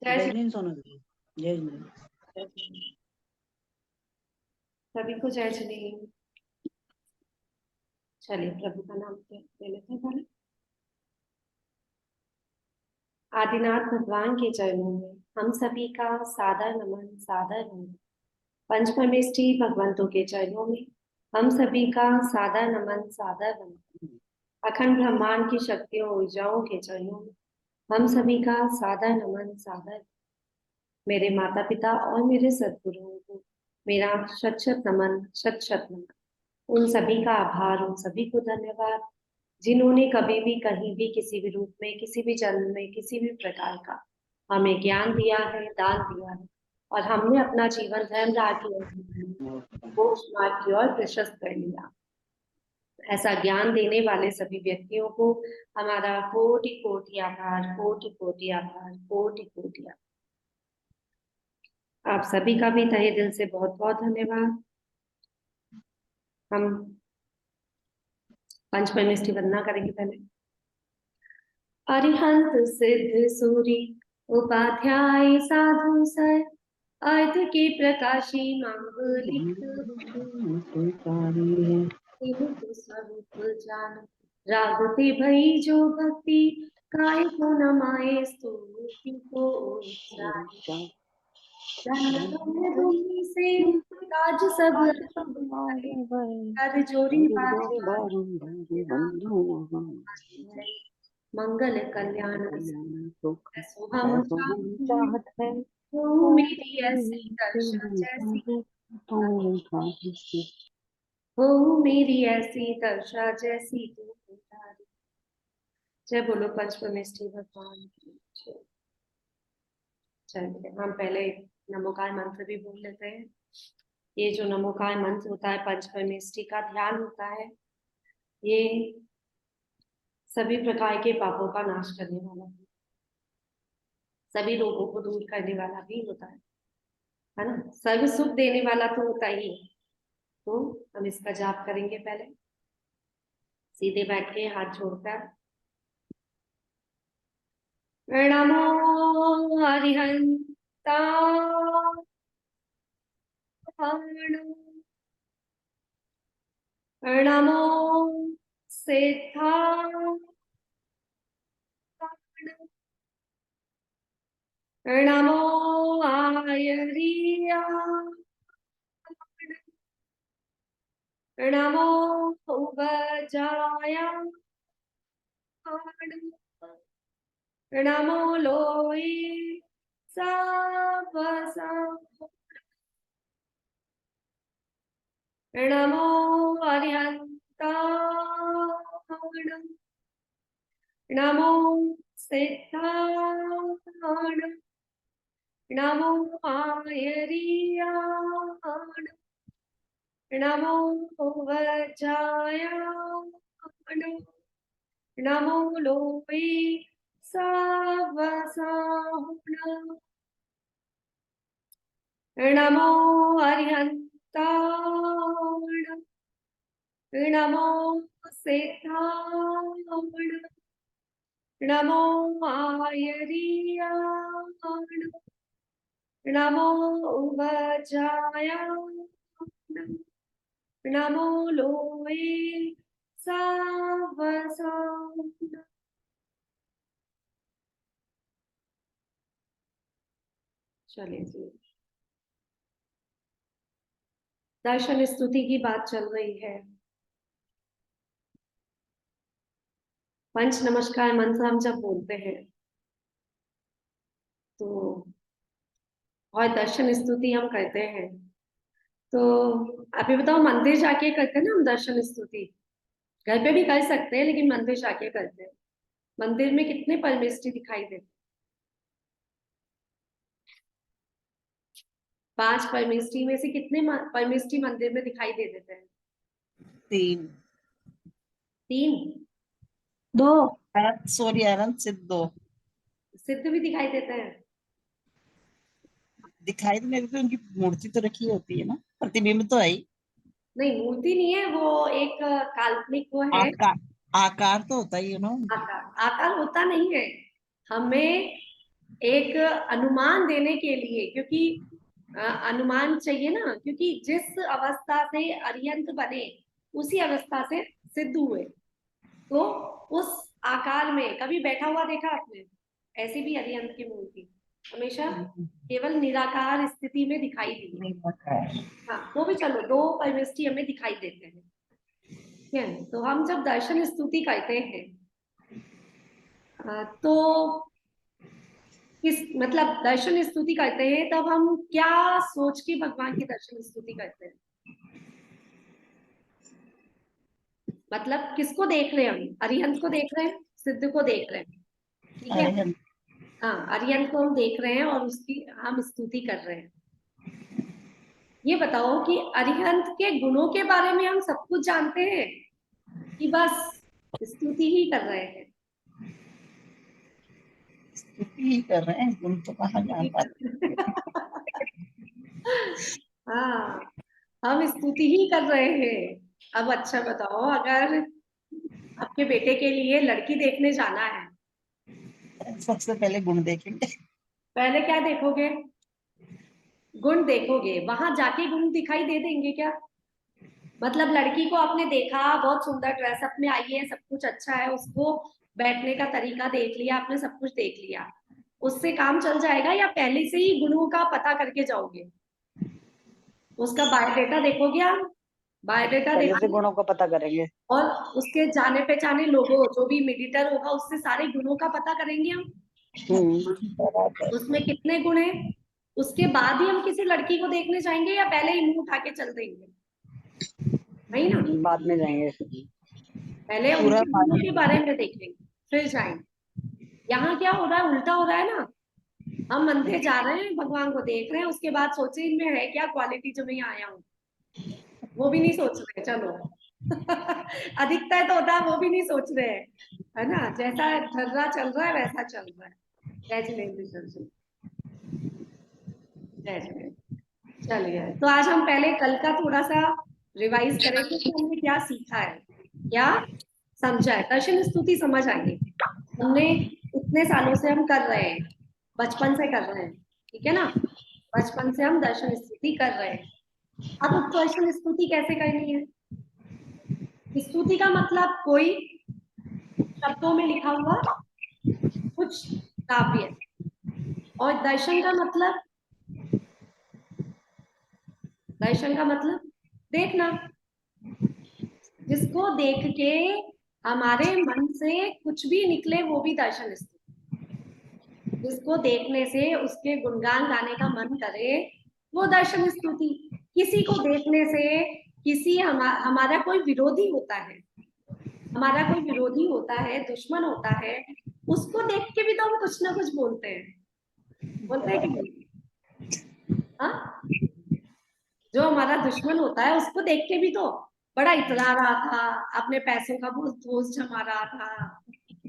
जय जय श्री जिनेन्द्र सोनल जी। जय जिनेन्द्र। सभी को जय श्री। चलिए प्रभु का नाम ले लेते हैं पहले। आदिनाथ भगवान के चरणों में हम सभी का सादर नमन, सादर नमन। पंचपरमेष्ठी भगवंतों के चरणों में हम सभी का सादर नमन, सादर नमन। अखंड ब्रह्मांड की शक्तियों ऊर्जाओं के चरणों में हम सभी का सादर नमन, सादर। मेरे माता पिता और मेरे सद्गुरुओं को मेरा शत शत नमन, शत शत नमन। उन सभी का आभार, उन सभी को धन्यवाद जिन्होंने कभी भी कहीं भी किसी भी रूप में, किसी भी जन्म में, किसी भी प्रकार का हमें ज्ञान दिया है, दान दिया है और हमने अपना जीवन धर्म राह की ओर मोक्ष मार्ग की ओर प्रशस्त कर लिया। ऐसा ज्ञान देने वाले सभी व्यक्तियों को हमारा कोटि कोटि आभार, कोटि कोटि आभार, कोटि कोटि आभार। आप सभी का भी तहे दिल से बहुत बहुत धन्यवाद। हम पंचपरमेष्ठी वंदना करेंगे पहले। अरिहंत सिद्ध सूरी उपाध्याय साधु सर अर्थ के प्रकाशी मांगलिक स्वरूप जान रागते भई जो भक्ति काय को नमाए स्तुति को भूमि से काज सब कर जोरी मंगल कल्याण हम चाहत है हो मेरी ऐसी दर्शन जैसी, हो मेरी ऐसी दर्शा जैसी तू पुजारी। जय बोलो पंचपरमेष्ठी भगवान की जय। चलिए हम पहले नमोकार मंत्र भी बोल लेते हैं। ये जो नमोकार मंत्र होता है पंचपरमेष्ठी का ध्यान होता है, ये सभी प्रकार के पापों का नाश करने वाला है, सभी रोगों को दूर करने वाला भी होता है ना। सर्व सुख देने वाला तो होता ही है। तो हम इसका जाप करेंगे पहले सीधे बैठ के हाथ जोड़कर। नमो हरिहंता नमो सिद्धा नमो आयरिया नमो उबजाया नमो लोई सब नमो अरिहंता नमो सिद्धा नमो आयरिया नमो वज्राय नमो लोई सवसाहुण नमो अरिहंताण नमो सिद्धाण नमो आयरियाण नमो वज्राय नमो लोई सवसाहुण। चलिए जी, दर्शन स्तुति की बात चल रही है। पंच नमस्कार मंत्र हम जब बोलते हैं तो और दर्शन स्तुति हम करते हैं, तो आप ये बताओ, मंदिर जाके करते हैं ना हम दर्शन स्तुति? घर पे भी कर सकते हैं लेकिन मंदिर जाके करते हैं। मंदिर में कितने परमेष्ठी दिखाई देते? 5 परमेष्ठी में से कितने परमेष्ठी मंदिर में दिखाई दे देते हैं? 3 3 2 सॉरी अनंत सिद्ध 2 सिद्ध भी दिखाई देते हैं। दिखाई तो नहीं देते, उनकी मूर्ति तो रखी होती है ना, प्रतिबिंब तो है ही। नहीं, मूर्ति नहीं है, वो एक काल्पनिक वो है। आकार तो होता ही है ना। आकार आकार होता नहीं है। हमें एक अनुमान देने के लिए, क्योंकि अनुमान चाहिए ना, क्योंकि जिस अवस्था से अरिहंत बने उसी अवस्था से सिद्ध हुए, तो उस आकार में कभी बैठा हुआ देखा आपने? ऐसी भी अरिहंत की मूर्ति हमेशा केवल निराकार स्थिति में दिखाई दी है। नहीं पता है। हाँ, तो भी चलो, दो परिवेष्टि हमें दिखाई देते हैं, ठीक है। तो हम जब दर्शन स्तुति करते हैं तो किस मतलब दर्शन स्तुति करते हैं, तब हम क्या सोच के भगवान की दर्शन स्तुति करते हैं? मतलब किसको देख रहे हैं हम? अरिहंत को देख रहे हैं, सिद्ध को देख रहे हैं, ठीक है। अरिहंत। हाँ, अरिहंत को हम देख रहे हैं और उसकी हम स्तुति कर रहे हैं। ये बताओ कि अरिहंत के गुणों के बारे में हम सब कुछ जानते हैं कि बस स्तुति ही कर रहे हैं? स्तुति ही कर रहे हैं, गुण तो कहाँ जान पाते। हाँ, हम स्तुति ही कर रहे हैं। अब अच्छा बताओ, अगर आपके बेटे के लिए लड़की देखने जाना है, सबसे पहले गुण देखेंगे। पहले क्या देखोगे? गुण देखोगे। वहां जाके गुण दिखाई दे देंगे क्या? मतलब लड़की को आपने देखा, बहुत सुंदर ड्रेसअप में आई है, सब कुछ अच्छा है, उसको बैठने का तरीका देख लिया आपने, सब कुछ देख लिया, उससे काम चल जाएगा? या पहले से ही गुणों का पता करके जाओगे? उसका बायोडेटा देखोगे आप? बायोडेटा पहले से देखोगे गुणों का पता करेंगे। और उसके जाने पहचाने लोगों, जो भी मेडिटर होगा, उससे सारे गुणों का पता करेंगे हम, बराबर। उसमें कितने गुण है। उसके बाद ही हम किसी लड़की को देखने जाएंगे, या पहले ही मुंह उठा के चल देंगे? नहीं ना, बाद में जाएंगे। पहले पूरा उनके गुणों के बारे में देखेंगे फिर जाएंगे। यहाँ क्या हो रहा है? उल्टा हो रहा है ना। हम मंदिर जा रहे हैं, भगवान को देख रहे हैं, उसके बाद सोचे इनमें है क्या क्वालिटी जो मैं यहाँ आया हूँ, वो भी नहीं सोच रहे। चलो अधिकतर तो होता है, वो भी नहीं सोच रहे हैं, है ना। जैसा ढर्रा चल रहा है वैसा चल रहा है। जय जिनेन्द्र सर जी, जय जिनेन्द्र। चलिए, तो आज हम पहले कल का थोड़ा सा रिवाइज करेंगे कि हमने क्या सीखा है, क्या समझा है। दर्शन स्तुति समझ आएगी, हमने इतने सालों से हम कर रहे हैं, बचपन से कर रहे हैं, ठीक है ना। बचपन से हम दर्शन स्तुति कर रहे हैं। अब दर्शन स्तुति कैसे करनी है? स्तुति का मतलब कोई शब्दों में लिखा हुआ कुछ काव्य, और दर्शन का मतलब, दर्शन का मतलब देखना, जिसको देख के हमारे मन से कुछ भी निकले वो भी दर्शन स्तुति। जिसको देखने से उसके गुणगान गाने का मन करे वो दर्शन स्तुति। किसी को देखने से, किसी हमारा कोई विरोधी होता है, हमारा कोई विरोधी होता है, दुश्मन होता है, उसको देख के भी तो हम कुछ ना कुछ बोलते हैं कि नहीं? हाँ, जो हमारा दुश्मन होता है उसको देख के भी तो बड़ा इतरा रहा था, अपने पैसों का बोझ जमा रहा था,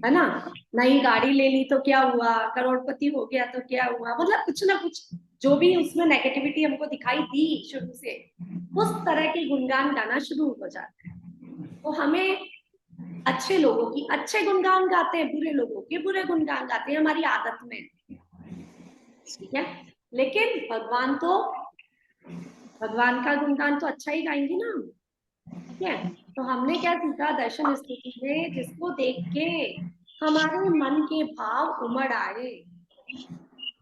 है ना। नई गाड़ी ले ली तो क्या हुआ, करोड़पति हो गया तो क्या हुआ, मतलब कुछ ना कुछ जो भी उसमें नेगेटिविटी हमको दिखाई दी शुरू से, उस तरह के गुणगान गाना शुरू हो जाते हैं। तो हमें अच्छे लोगों की अच्छे गुणगान गाते हैं, बुरे लोगों के बुरे गुणगान गाते हैं, हमारी आदत में, ठीक है। लेकिन भगवान का गुणगान तो अच्छा ही गाएंगे ना, ठीक है। तो हमने क्या सीखा दर्शन स्तुति में? जिसको देख के हमारे मन के भाव उमड़ आए,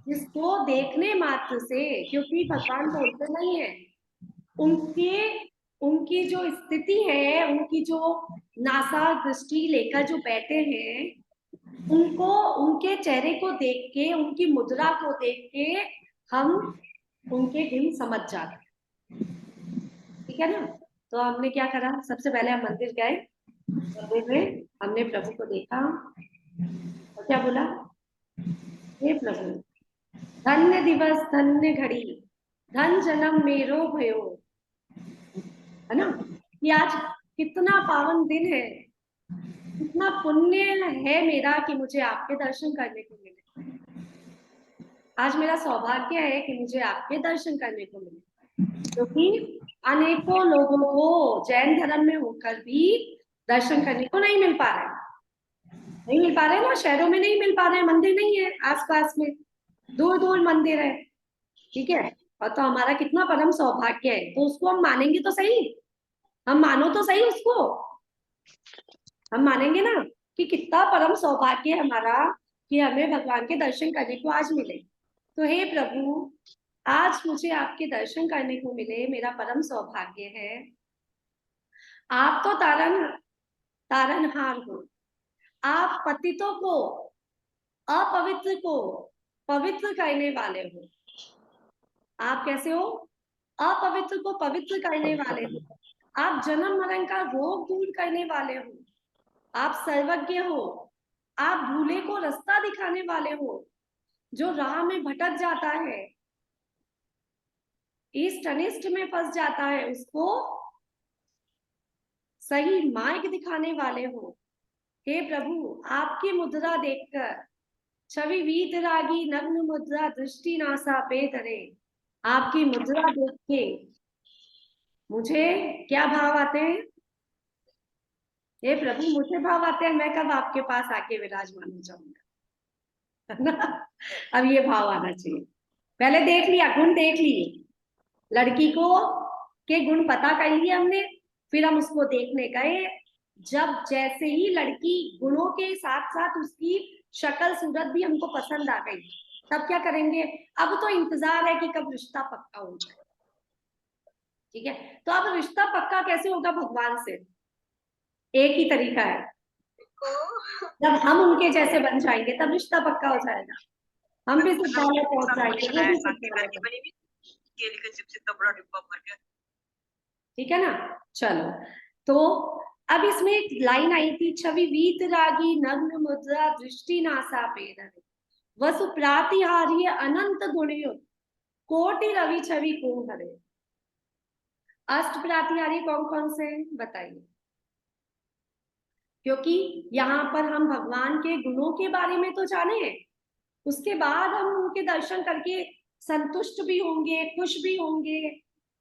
जिसको देखने मात्र से, क्योंकि भगवान बोलते नहीं है, उनके उनकी जो स्थिति है, उनकी जो नासा दृष्टि लेकर जो बैठे हैं, उनको, उनके चेहरे को देख के, उनकी मुद्रा को देख के हम उनके गुण समझ जाते हैं, ठीक है ना। तो हमने क्या करा? सबसे पहले हम मंदिर गए, मंदिर में हमने प्रभु को देखा और क्या बोला? हे प्रभु, धन्य दिवस धन्य घड़ी, धन जन्म मेरो भयो, है ना। कि आज कितना पावन दिन है, कितना पुण्य है मेरा कि मुझे आपके दर्शन करने को मिले। आज मेरा सौभाग्य है कि मुझे आपके दर्शन करने को मिले, क्योंकि अनेकों लोगों को जैन धर्म में होकर भी दर्शन करने को नहीं मिल पा रहा है, नहीं मिल पा रहे ना, शहरों में नहीं मिल पा रहे, मंदिर नहीं है आसपास में, दूर दूर मंदिर है, ठीक है। और तो हमारा कितना परम सौभाग्य है, तो उसको हम मानेंगे तो सही, हम मानो तो सही उसको, हम मानेंगे ना कि कितना परम सौभाग्य है हमारा कि हमें भगवान के दर्शन करने को आज मिले। तो हे प्रभु, आज मुझे आपके दर्शन करने को मिले, मेरा परम सौभाग्य है। आप तो तारनहार हो, आप पतितों को, अपवित्र को पवित्र करने वाले हो। आप कैसे हो? अपवित्र को पवित्र करने वाले हो। आप जन्म मरण का रोग दूर करने वाले हो। आप सर्वज्ञ हो, आप भूले को रास्ता दिखाने वाले हो, जो राह में भटक जाता है, ईस्ट अनिष्ट में फंस जाता है, उसको सही मार्ग दिखाने वाले हो। हे प्रभु, आपकी मुद्रा देखकर छवि वीतरागी नग्न मुद्रा दृष्टि नासा पे धरे। आपकी मुद्रा देख के मुझे क्या भाव आते हैं? हे प्रभु, मुझे भाव आते हैं, मैं कब आपके पास आके विराजमान हो जाऊंगा, है ना? अब ये भाव आना चाहिए। पहले देख लिया, गुण देख लिए, लड़की को के गुण पता कर लिए हमने, फिर हम उसको देखने गए। जब जैसे ही लड़की गुणों के साथ साथ उसकी शक्ल सूरत भी हमको पसंद आ गई, तब क्या करेंगे? अब तो इंतजार है कि कब रिश्ता पक्का हो जाए, ठीक है। तो अब रिश्ता पक्का कैसे होगा भगवान से? एक ही तरीका है, जब हम उनके जैसे बन जाएंगे तब रिश्ता पक्का हो जाएगा। हम भी सिद्धालय पहुंच जाएंगे, वो भी सिद्धालय पहुंच, ठीक है ना? चलो, तो अब इसमें एक लाइन आई थी, छवि वीतरागी नग्न मुद्रा दृष्टि नासा पेदरे वसु प्रातिहार्य अनंत गुणयुक्त कोटि रवि छवि को हरे। अष्ट प्रातिहार्य कौन कौन से बताइए? क्योंकि यहाँ पर हम भगवान के गुणों के बारे में तो जाने, उसके बाद हम उनके दर्शन करके संतुष्ट भी होंगे, खुश भी होंगे,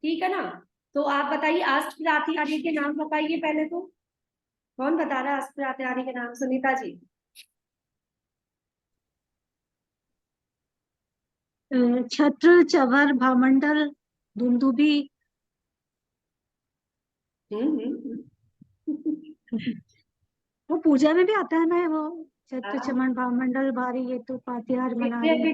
ठीक है ना? तो आप बताइए, अष्ट प्रातिहार्य के नाम बताइए पहले तो। कौन बता रहा है अष्ट प्रातिहार्य के नाम? सुनीता जी। छत्र, चवर, भामंडल, दुंदुभी। वो पूजा में भी आता है ना वो, छत्र हाँ। चमन भामंडल भारी, ये तो पातिहार मना रही।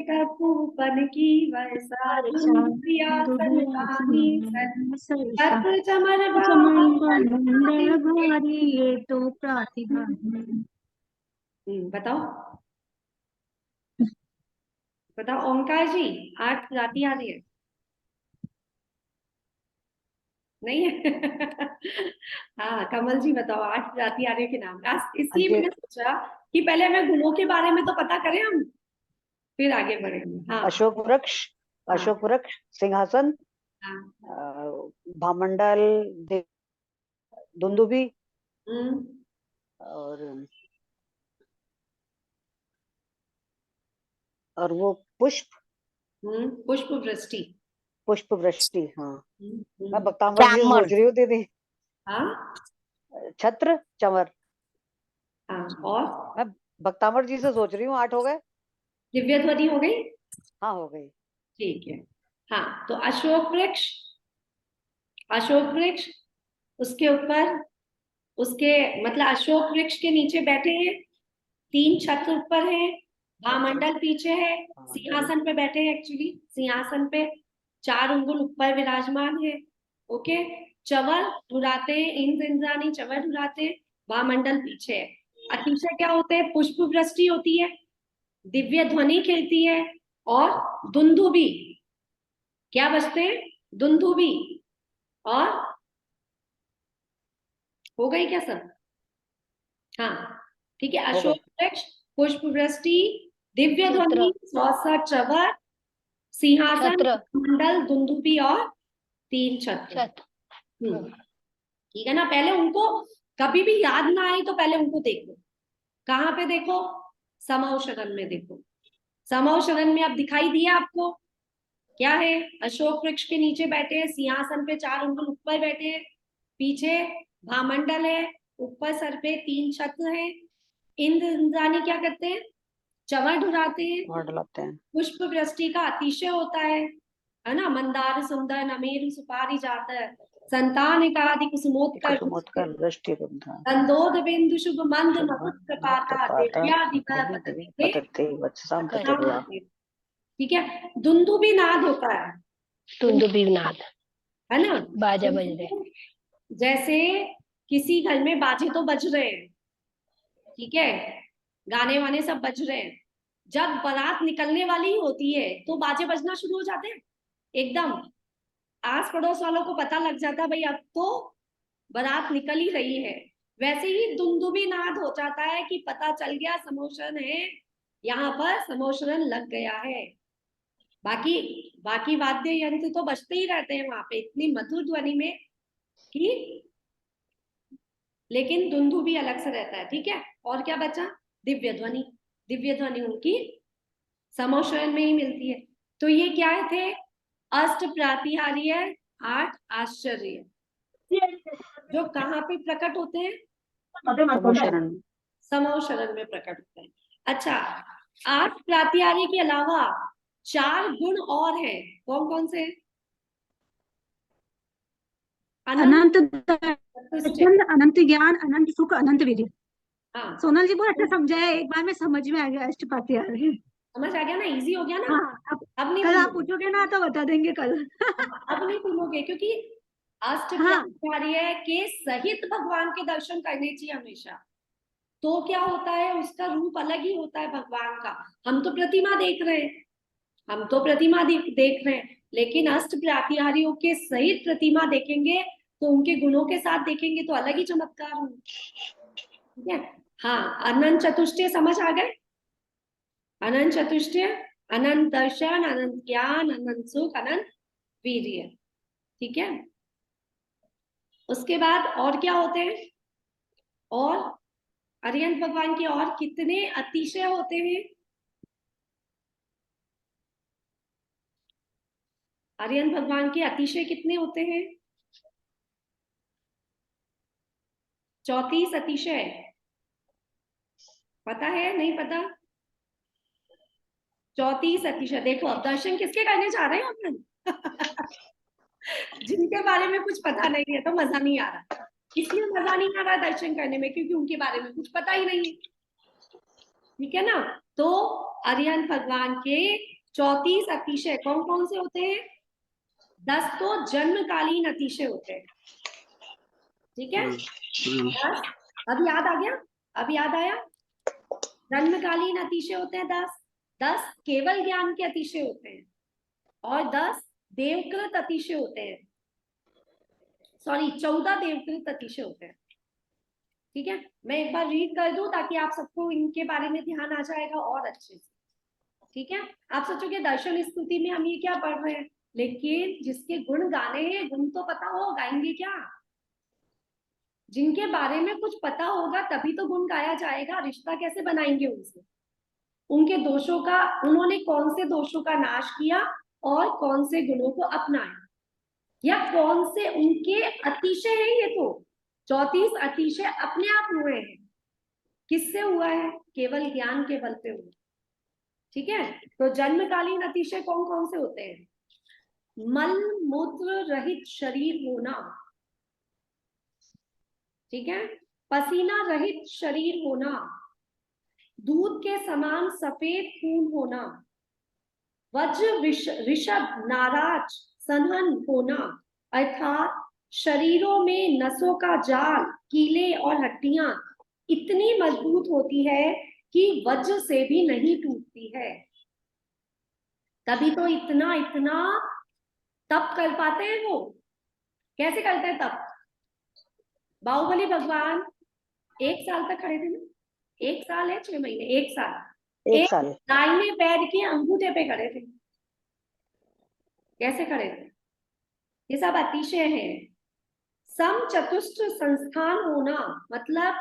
बन की वैसा सिंहासन तानी सन, सरिसा छत्र चमर चमन भामंडल भामंडल भारी। भारी, ये तो प्रातिहार। बताओ बताओ ओंकार जी, आठ जाति आ रही है? नहीं है? हाँ, कमल जी बताओ, आठ जाति आ रही के नाम। आज इसलिए ये मैंने सोचा कि पहले हमें गुणों के बारे में तो पता करें हम, फिर आगे बढ़ेंगे। हाँ अशोक वृक्ष, हाँ अशोक वृक्ष, सिंहासन, हाँ। भामंडल, दुंदुभी, हम्म और वो पुष्प, पुष्प वृष्टि। पुष्प वृष्टि। हाँ, मैं हम्म। बक्तामर जी से सोच रही हूँ दीदी। हाँ छत्र चमर, हाँ, और मैं बक्तामर जी से सोच रही हूँ, 8 हो गए। दिव्य ध्वनि हो गई, हाँ, हो गई। ठीक है। हाँ, तो अशोक वृक्ष, अशोक वृक्ष, उसके ऊपर, उसके मतलब अशोक वृक्ष के नीचे बैठे हैं, तीन छत्र ऊपर है, भामंडल पीछे है, भामंडल, सिंहासन पे बैठे हैं, एक्चुअली सिंहासन पे चार उंगुल ऊपर विराजमान है। ओके, चवर उड़ाते हैं, इंद्र इंद्राणी चवर उड़ाते हैं, भामंडल पीछे है। अतिशय क्या होते हैं? पुष्प वृष्टि होती है, दिव्य ध्वनि खिलती है, और दुंदुभी, क्या बजते हैं? दुंदुभी। और हो गई क्या सब? हाँ, ठीक है। हो गए। अशोक वृक्ष, पुष्प वृष्टि, दिव्य छत्र, ध्वनि, सौसा चवर, सिंहासन, छत्र, मंडल, दुंदुभी और तीन छत्र। छत्र। ठीक है ना? पहले उनको कभी भी याद ना आए तो पहले उनको देखो। कहाँ पे देखो? समव शरण में देखो। समव शरण में अब दिखाई दिया आपको? क्या है? अशोक वृक्ष के नीचे बैठे हैं, सिंहासन पे चार उंगल ऊपर बैठे हैं, पीछे भामंडल है, ऊपर सर पे तीन छत्र हैं, इंद्र इंद्राणी क्या करते हैं? चंवर ढुराते हैं, वहाँ डलाते हैं। पुष्प वृष्टि का अतिशय होता है ना। मंदार सुंदर नमेरु सुपारी जातर, संतान का आदि कुसुमोत्तर कुसुमोत्कर दृष्टि रुद्धा संदोध बिंदु शुभ मंद शुभ महुत मुक्त प्रपाता पाता दिव्या दिव्य पतते दिव्य पतते वत्साम प्रचुरया। ठीक है। दुंदुभी नाद होता है, दुंदुभिनाद, है ना। बाजा बज रहे। जैसे किसी घर में बाजे तो बज रहे हैं, ठीक है, गाने वाने सब बज रहे हैं, जब बारात निकलने वाली होती है तो बाजे बजना शुरू हो जाते हैं एकदम, आस पड़ोस वालों को पता लग जाता है भाई अब तो बारात निकल ही रही है। वैसे ही दुंदुभी नाद हो जाता है कि पता चल गया समोशन है, यहाँ पर समोशन लग गया है। बाकी बाकी वाद्य यंत्र तो बजते ही रहते हैं वहां पे इतनी मधुर ध्वनि में कि, लेकिन दुंदुभी अलग से रहता है, ठीक है। और क्या बचा, दिव्य ध्वनि। दिव्य ध्वनि उनकी समोशन में ही मिलती है। तो ये क्या थे, अष्ट प्रातिहार्य, 8 आश्चर्य, जो कहाँ पे प्रकट होते हैं, समोशरण समोशरण में प्रकट होते हैं। अच्छा, 8 प्रातिहार्य के अलावा 4 गुण और हैं, कौन कौन से? अनंत चतुष्टय। दर्शन, अनंत ज्ञान, अनंत सुख, अनंत वीर्य। हाँ, सोनल जी बहुत अच्छा समझाया, एक बार में समझ में आ गया अष्टपात्यार्य। समझ आ गया ना, इजी हो गया ना। हाँ, अब नहीं कल आप भूलोगे। पूछोगे ना तो बता देंगे कल। अब नहीं भूलोगे, क्योंकि अष्ट हाँ, प्रातिहार्य के सहित भगवान के दर्शन करने चाहिए हमेशा। तो क्या होता है, उसका रूप अलग ही होता है भगवान का। हम तो प्रतिमा देख रहे हैं, हम तो प्रतिमा देख रहे हैं, लेकिन अष्ट प्रातिहार्यों के सहित प्रतिमा देखेंगे तो उनके गुणों के साथ देखेंगे तो अलग ही चमत्कार होंगे, ठीक है। हाँ, अनंत चतुष्टय समझ आ गए, अनंत चतुष्टय, अनंत दर्शन, अनंत ज्ञान, अनंत सुख, अनंत वीर्य, ठीक है। उसके बाद और क्या होते हैं, और अरिहंत भगवान के और कितने अतिशय होते हैं? अरिहंत भगवान के अतिशय कितने होते हैं? 34 अतिशय, पता है नहीं पता? 34 अतिशय। देखो अब दर्शन किसके करने जा रहे हैं अपन? जिनके बारे में कुछ पता नहीं है तो मजा नहीं आ रहा। इसलिए मजा नहीं आ रहा दर्शन करने में क्योंकि उनके बारे में कुछ पता ही नहीं है, ठीक है ना। तो अरिहंत भगवान के 34 अतिशय कौन कौन से होते हैं? 10 तो जन्मकालीन अतिशय होते हैं, ठीक है। 10 अब याद आ गया, अब याद आया, जन्मकालीन अतिशय होते हैं 10। 10 केवल ज्ञान के अतिशय होते हैं और 10 देवकृत अतिशय होते हैं, सॉरी 14 देवकृत अतिशय होते हैं, ठीक है। मैं एक बार रीड कर दूं ताकि आप सबको इनके बारे में ध्यान आ जाएगा और अच्छे से, ठीक है। आप सोचोगे दर्शन स्तुति में हम ये क्या पढ़ रहे हैं, लेकिन जिसके गुण गाने हैं, गुण तो पता हो, गाएंगे क्या? जिनके बारे में कुछ पता होगा तभी तो गुण गाया जाएगा, रिश्ता कैसे बनाएंगे उनसे? उनके दोषों का, उन्होंने कौन से दोषों का नाश किया और कौन से गुणों को अपनाया, या कौन से उनके अतिशय है। ये तो 34 अतिशय अपने आप हुए हैं, किससे हुआ है? केवल ज्ञान के बल पे हुआ, ठीक है। तो जन्मकालीन अतिशय कौन कौन से होते हैं? मल मूत्र रहित शरीर होना, ठीक है, पसीना रहित शरीर होना, दूध के समान सफेद खून होना, वज्र ऋषभ नाराज सनहन होना, अर्थात शरीरों में नसों का जाल, कीले और हड्डियां इतनी मजबूत होती है कि वज्र से भी नहीं टूटती है। तभी तो इतना इतना तप कर पाते हैं वो। कैसे करते हैं तप? बाहुबली भगवान 1 साल तक खड़े थे ना, 1 साल है 6 महीने, 1 साल एक साल दाहिने पैर के अंगूठे पे खड़े थे। कैसे खड़े थे? ये सब अतिशय है। सम चतुष्ट संस्थान होना, मतलब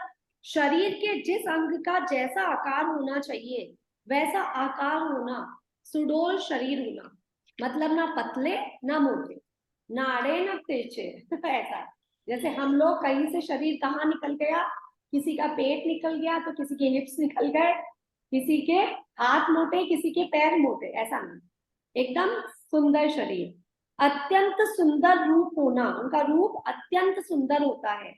शरीर के जिस अंग का जैसा आकार होना चाहिए वैसा आकार होना, सुडोल शरीर होना, मतलब ना पतले ना मोटे, ना आड़े ना तिरछे। ऐसा जैसे हम लोग कहीं से शरीर कहाँ निकल गया, किसी का पेट निकल गया तो किसी के हिप्स निकल गए, किसी के हाथ मोटे, किसी के पैर मोटे, ऐसा नहीं, एकदम सुंदर शरीर, अत्यंत सुंदर रूप होना, उनका रूप अत्यंत सुंदर होता है।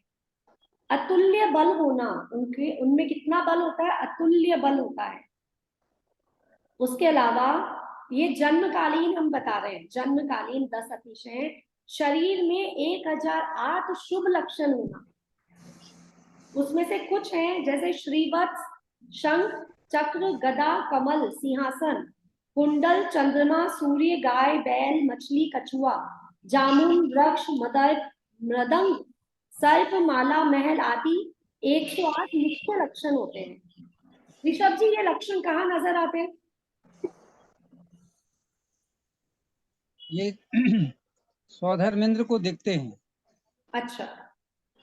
अतुल्य बल होना, उनके उनमें कितना बल होता है? अतुल्य बल होता है। उसके अलावा ये जन्मकालीन हम बता रहे हैं, जन्मकालीन 10 अतिशय, शरीर में 1008 शुभ लक्षण होना। उसमें से कुछ हैं जैसे श्रीवत्स, शंख, चक्र, गदा, कमल, सिंहासन, कुंडल, चंद्रमा, सूर्य, गाय, बैल, मछली, कछुआ, जामुन, वृक्ष, मृदंग, सर्प, माला, महल आदि 108 मुख्य लक्षण होते हैं। ऋषभ जी, ये लक्षण कहाँ नजर आते हैं? ये स्वधर्मेंद्र को देखते हैं। अच्छा,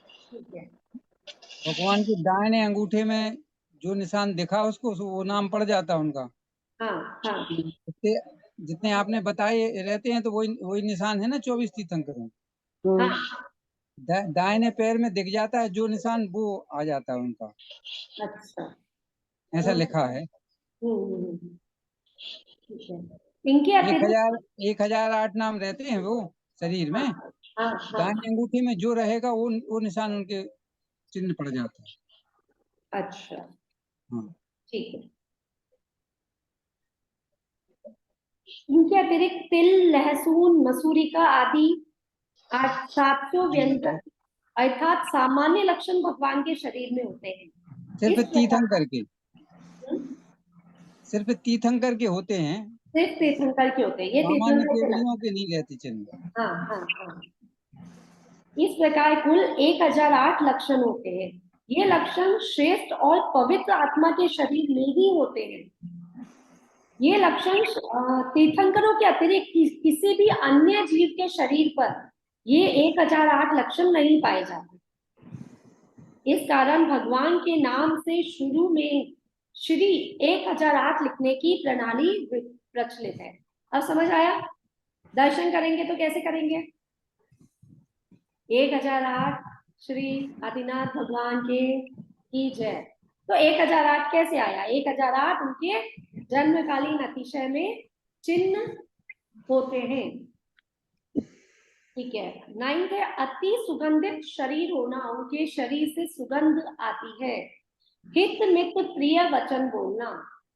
ठीक है। भगवान के दाहिने अंगूठे में जो निशान दिखा उसको वो नाम पड़ जाता है उनका। हाँ हाँ जितने जितने आपने बताए रहते हैं तो वही वही निशान है ना 24 तीर्थंकर में। हाँ। दाहिने पैर में दिख जाता है जो निशान, वो आ जाता है उनका, अच्छा। ऐसा लिखा है। ठीक है। इनके अतिरिक्त 1008 नाम रहते हैं वो शरीर में। हाँ हाँ हाँ, दाहिने अंगूठे में जो रहेगा वो निशान उनके चिन्ह पड़ जाता है। अच्छा, हाँ। ठीक है। इनके अतिरिक्त तिल, लहसुन, मसूरिका आदि 700 व्यंजन अर्थात सामान्य लक्षण भगवान के शरीर में होते हैं। सिर्फ इस तीर्थंकर के, प्रकार सिर्फ तीर्थंकर के होते हैं, सिर्फ तीर्थंकर के होते हैं, ये सामान्य तीर्थंकर के केवड़ियों लक्षण। के नहीं रहते चिन्ह। हाँ हाँ हाँ। इस प्रकार कुल 1008 लक्षण होते हैं। ये लक्षण श्रेष्ठ और पवित्र आत्मा के शरीर में ही होते हैं। ये लक्षण तीर्थंकरों के अतिरिक्त किसी भी अन्य जीव के शरीर पर ये 1008 लक्षण नहीं पाए जाते। इस कारण भगवान के नाम से शुरू में श्री 1008 लिखने की प्रणाली प्रचलित है। अब समझ आया? दर्शन करेंगे तो कैसे करेंगे? 1008 श्री आदिनाथ भगवान के की जय। तो 1008 कैसे आया? 1008 उनके जन्मकालीन अतिशय में चिन्ह होते हैं। ठीक है। 9th है अति सुगंधित शरीर होना, उनके शरीर से सुगंध आती है। हित मित्र प्रिय वचन बोलना,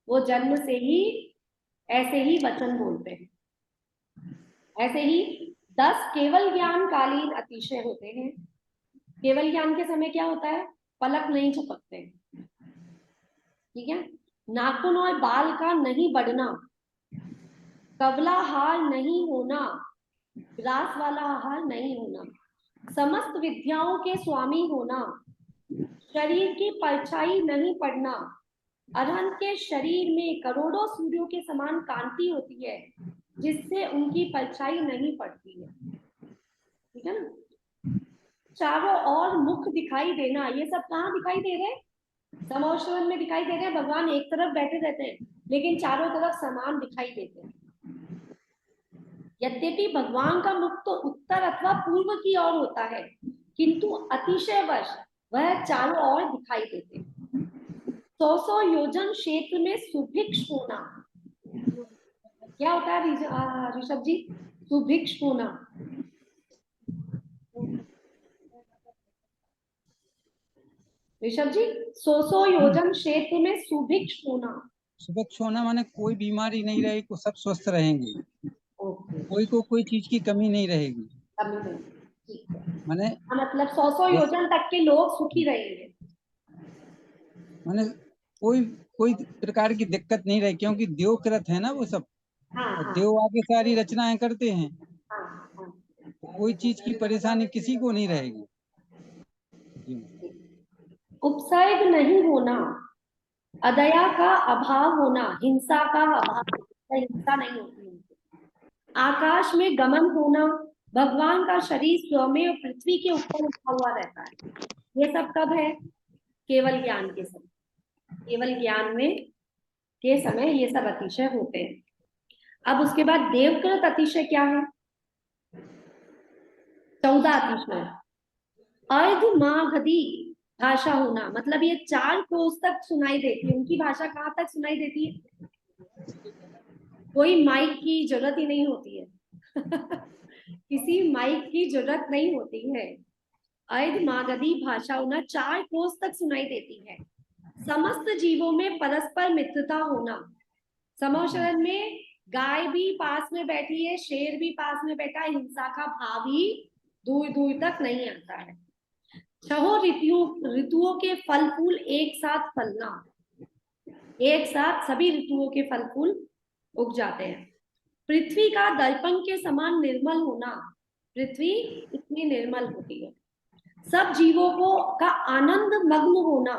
वो जन्म से ही ऐसे ही वचन बोलते हैं। ऐसे ही 10 केवल ज्ञान कालीन अतिशय होते हैं। केवल ज्ञान के समय क्या होता है? पलक नहीं झपकते। ठीक है। नाखून और बाल का नहीं बढ़ना, कवला हार नहीं होना, ग्रास वाला आहार नहीं होना, समस्त विद्याओं के स्वामी होना, शरीर की परछाई नहीं पड़ना, अरहंत के शरीर में करोड़ों सूर्यों के समान कांति होती है जिससे उनकी परछाई नहीं पड़ती है। ठीक है ना? चारों ओर मुख दिखाई देना, ये सब कहाँ दिखाई दे रहे हैं? समोश्रवण में दिखाई दे रहे हैं। भगवान एक तरफ बैठे रहते हैं लेकिन चारों तरफ समान दिखाई देते हैं। यद्यपि भगवान का मुख तो उत्तर अथवा पूर्व की ओर होता है किंतु अतिशयवश वह चारों ओर दिखाई देते हैं। 100 योजन क्षेत्र में सुभिक्ष होना, क्या होता है ऋषभ जी? सुभिक्ष होना। ऋषभ जी, 100 योजन क्षेत्र में सुभिक्ष होना। सुभिक्ष होना माने कोई बीमारी नहीं रहेगी, को सब स्वस्थ रहेंगे। ओके, कोई को कोई चीज की कमी नहीं रहेगी। कमी नहीं। ठीक है, माने मतलब 100 योजन तक के लोग सुखी रहेंगे। माने कोई कोई प्रकार की दिक्कत नहीं रहेगी, क्योंकि देवकृत है ना वो सब। हाँ और हाँ देव आगे सारी रचनाएं करते हैं, हाँ हाँ। कोई चीज की परेशानी किसी को नहीं रहेगी। उपसर्ग नहीं होना, अदया का अभाव होना, हिंसा का अभाव, हिंसा नहीं होती उनकी। आकाश में गमन होना, भगवान का शरीर स्वयं पृथ्वी के ऊपर उठा हुआ रहता है। ये सब कब है? केवल ज्ञान के समय। केवल ज्ञान में के समय ये सब अतिशय होते हैं। अब उसके बाद देवकृत अतिशय क्या है? 14 अतिशय। अर्ध माघदी भाषा होना, मतलब ये 4 कोस तक सुनाई देती है। उनकी भाषा कहाँ तक सुनाई देती है? कोई माइक की जरूरत ही नहीं होती है किसी माइक की जरूरत नहीं होती है। अर्ध मागधी भाषा होना 4 कोस तक सुनाई देती है। समस्त जीवों में परस्पर मित्रता होना। समूह शरण में गाय भी पास में बैठी है, शेर भी पास में बैठा है, हिंसा का भाव ही दूर दूर तक नहीं आता है। छहों ऋतुओं के फल फूल एक साथ फलना, एक साथ सभी ऋतुओं के फल फूल उग जाते हैं। पृथ्वी का दर्पण के समान निर्मल होना, पृथ्वी इतनी निर्मल होती है। सब जीवों को का आनंद मग्न होना,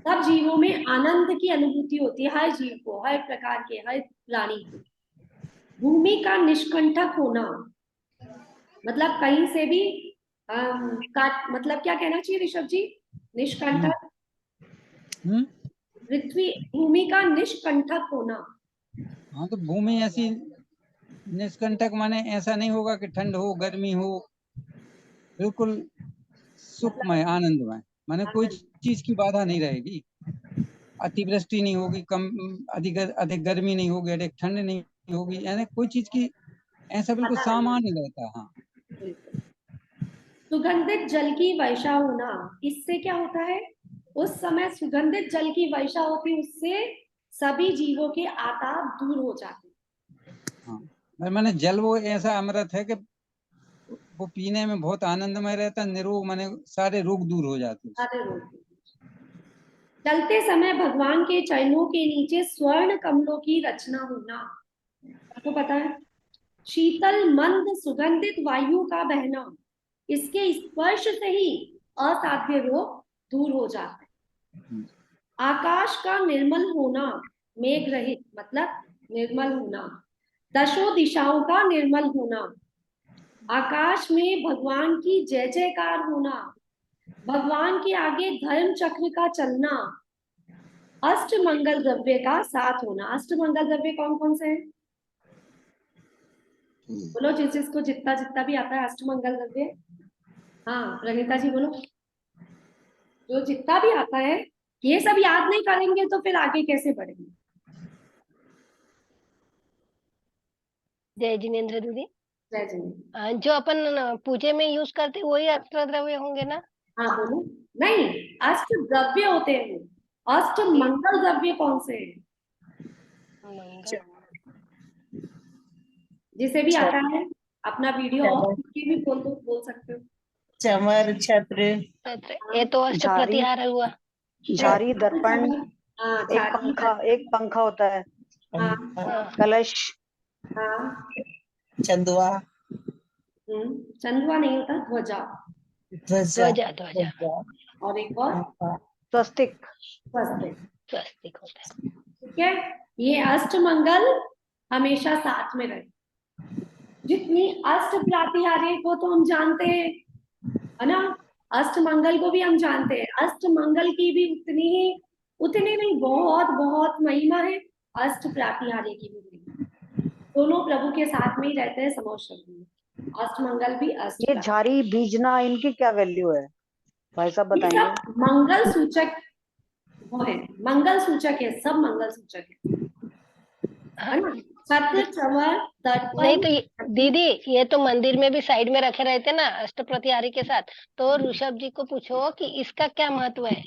सब जीवों में आनंद की अनुभूति होती है, हर जीव को, हर प्रकार के, हर प्राणी को। भूमि का निष्कंटक होना, मतलब कहीं से भी मतलब क्या कहना चाहिए ऋषभ जी? निष्कंटक। पृथ्वी, भूमि का निष्कंटक होना। हाँ, तो भूमि ऐसी निष्कंटक माने ऐसा नहीं होगा कि ठंड हो गर्मी हो, बिल्कुल सुखमय आनंदमय, माने कोई चीज की बाधा नहीं रहेगी। अतिवृष्टि नहीं होगी, कम अधिक गर्मी नहीं होगी, अधिक ठंड नहीं होगी, यानी कोई चीज की ऐसा बिल्कुल सामान्य रहता है। हाँ, सुगंधित जल की वर्षा होना, इससे क्या होता है? उस समय सुगंधित जल की वर्षा होती, उससे सभी जीवों के आताप दूर हो जाते। हाँ, मैंने जल वो ऐसा अमृत है कि वो पीने में बहुत आनंदमय रहता, निरोग, माने सारे रोग दूर हो जाते हैं। सारे रोग। चलते समय भगवान के चरणों के नीचे स्वर्ण कमलों की रचना होना, आपको पता है? शीतल मंद सुगंधित वायु का बहना, इसके स्पर्श से ही असाध्य रोग दूर हो जाते हैं। आकाश का निर्मल होना, मेघ रहित मतलब निर्मल होना। दशों दिशाओं का निर्मल होना, आकाश में भगवान की जय जयकार होना, भगवान के आगे धर्म चक्र का चलना, अष्ट मंगल द्रव्य का साथ होना। अष्ट मंगल द्रव्य कौन कौन से हैं? बोलो, जिसको जितना जितना भी आता है अष्ट मंगल द्रव्य। हाँ प्रणीता जी बोलो, जो जितना भी आता है। ये सब याद नहीं करेंगे तो फिर आगे कैसे बढ़ेंगे? जय जिनेन्द्र दीदी। जय जिनेन्द्र। जो अपन पूजे में यूज करते वही अष्ट द्रव्य होंगे ना? हाँ बोलो। नहीं, अष्ट द्रव्य होते हैं, अष्ट मंगल द्रव्य कौन से हैं? जिसे भी आता है अपना वीडियो ऑफ करके भी बोल सकते हो। चमर, छत्र, ये तो अष्ट प्रतिहार हुआ। झारी, दर्पण, हाँ, एक पंखा होता है, कलश, हाँ, चंदुआ, चंदुआ नहीं होता, ध्वजा। ध्वजा, ध्वजा और एक और स्वस्तिक, स्वस्तिक होता है। ठीक है, ये अष्ट मंगल हमेशा साथ में रहे। जितनी अष्ट प्रातिहार्य को तो हम जानते हैं, है ना? अष्ट मंगल को भी हम जानते हैं, अष्ट मंगल की भी उतनी नहीं, बहुत बहुत महिमा है अष्ट प्रातिहार्य की भी। दोनों प्रभु के साथ में ही रहते हैं समूह शरण में, अष्ट मंगल भी अष्ट। ये झारी बीजना, इनकी क्या वैल्यू है भाई साहब बताएंगे? मंगल सूचक वो है, मंगल सूचक है, सब मंगल सूचक है ना? छत्र, चमर, दर्पण। नहीं तो दीदी, ये तो मंदिर में भी साइड में रखे रहते ना अष्ट प्रतिहारी के साथ, तो ऋषभ जी को पूछो कि इसका क्या महत्व है,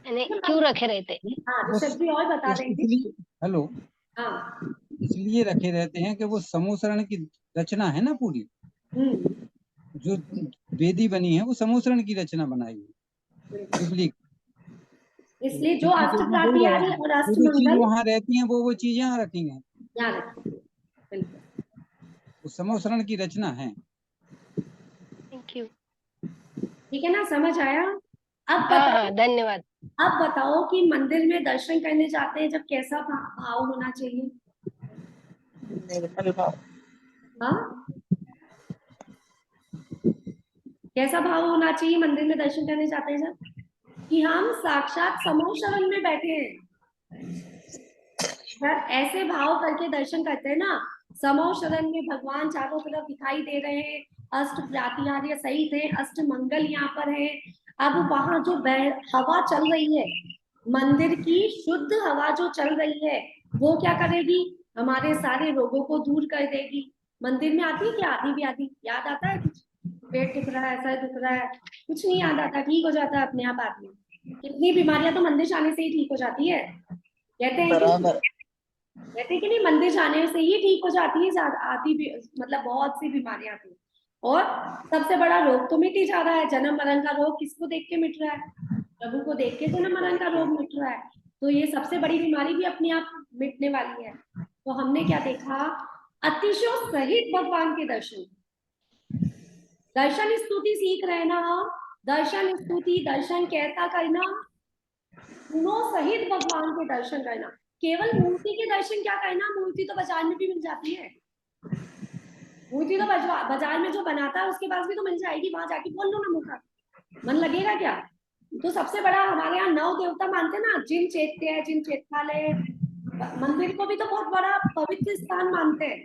यानी क्यों रखे रहते? हाँ ऋषभ जी और बता देंगे। हेलो, हाँ, इसलिए रखे रहते हैं कि वो समूह शरण की रचना है ना पूरी, जो वेदी बनी है वो समूह शरण की रचना बनाई है। इसलिए जो अष्ट प्रातिहारी और अष्ट मंगल वहाँ रहती हैं, वो चीज यहाँ रखी हैं, यहाँ रखी। बिल्कुल, वो समूह शरण की रचना है। Thank you. ठीक है ना, समझ आया? अब हाँ बताओ, हाँ, धन्यवाद। अब बताओ कि मंदिर में दर्शन करने जाते हैं जब कैसा भाव होना चाहिए? निर्मल भाव। हाँ, कैसा भाव होना चाहिए मंदिर में दर्शन करने जाते हैं जब? कि हम साक्षात समूह शरण में बैठे हैं। जब ऐसे भाव करके दर्शन करते हैं ना, समूह शरण में भगवान चारों तरफ दिखाई दे रहे हैं, अष्ट प्रातिहार्य सहित है, अष्ट मंगल यहाँ पर है, अब वहां जो हवा चल रही है, मंदिर की शुद्ध हवा जो चल रही है, वो क्या करेगी, हमारे सारे रोगों को दूर कर देगी। मंदिर में आती है क्या, आधी भी आधी याद आता है कुछ, पेट दुख रहा है, सर दुख रहा है, कुछ नहीं याद आता, ठीक हो जाता है अपने आप आदमी। कितनी बीमारियां तो मंदिर जाने से ही ठीक हो जाती है, कहते हैं कि बराबर। कहते हैं कि नहीं, मंदिर जाने से ही ठीक हो जाती है आधी भी, मतलब बहुत सी बीमारियां थी। और सबसे बड़ा रोग तो मिट ही जा रहा है, जन्म मरण का रोग किसको देख के मिट रहा है, प्रभु को देख के जन्म मरण का रोग मिट रहा है। तो ये सबसे बड़ी बीमारी भी अपने आप मिटने वाली है। तो हमने क्या देखा, अतिशय सहित भगवान के दर्शन, दर्शन स्तुति सीख रहे ना हम, दर्शन स्तुति, दर्शन कैसा करना, गुणों सहित भगवान के दर्शन करना। केवल मूर्ति के दर्शन क्या करना, मूर्ति तो बाजार में भी मिल जाती है, मूर्ति तो बाजार में जो बनाता है उसके पास भी तो मिल जाएगी, वहां जाके बोल लो ना मुखा, मन लगेगा क्या। तो सबसे बड़ा हमारे यहाँ 9 देवता मानते ना, जिन चैत्य, जिन चैत्रालय, मंदिर को भी तो बहुत बड़ा पवित्र स्थान मानते हैं,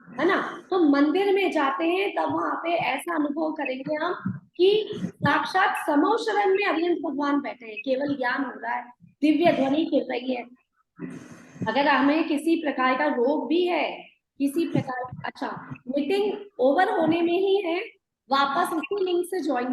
है ना। तो मंदिर में जाते हैं तब वहां पे ऐसा अनुभव करेंगे हम कि साक्षात समो शरण में अरिहंत भगवान बैठे हैं, केवल ज्ञान हो रहा है, दिव्य ध्वनि गिर रही है। अगर हमें किसी प्रकार का रोग भी है, किसी प्रकार, अच्छा मीटिंग ओवर होने में ही है, वापस उसी लिंक से ज्वाइन